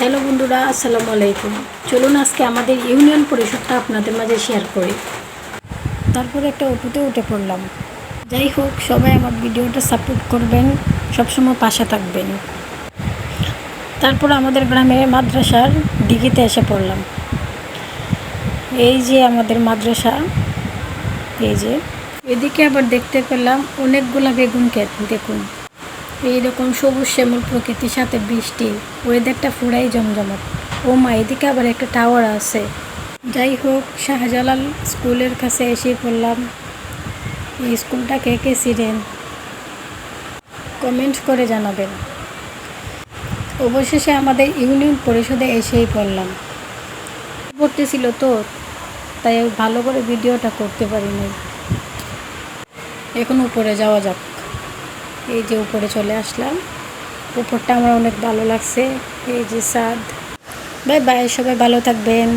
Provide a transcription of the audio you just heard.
Hello বন্ধুরা, আসসালামু আলাইকুম। চলুন আজকে আমাদের ইউনিয়ন পরিষদটা আপনাদের মাঝে শেয়ার করি। তারপরে একটা অটোতে উঠে পড়লাম। যাই হোক, সবাই আমার ভিডিওটা সাপোর্ট করবেন, সবসময় পাশে থাকবেন। তারপর আমাদের গ্রামে মাদ্রাসার দিঘিতে এসে পড়লাম। এই যে আমাদের মাদ্রাসা, এই যে এদিকে আবার দেখতে পেলাম অনেকগুলা বেগুন ক্ষেত। দেখুন, এইরকম সবুজ শ্যামল প্রকৃতির সাথে বৃষ্টি, ওয়েদারটা পুরাই জমজমাট। ও মা, এদিকে আবার একটা টাওয়ার আছে। যাই হোক, শাহজালাল স্কুলের কাছে এসে পড়লাম। এই স্কুলটা কে কে চিনেন কমেন্ট করে জানাবেন। অবশেষে আমাদের ইউনিয়ন পরিষদে এসেই পড়লাম। পড়তেছিল তো, তাই ভালো করে ভিডিওটা করতে পারিনি। এখন উপরে যাওয়া যাক। এই যে উপরে চলে আসলাম। উপরটা আমার অনেক ভালো লাগছে। এই যে ছাদ। বাই বাই, সবাই ভালো থাকবেন।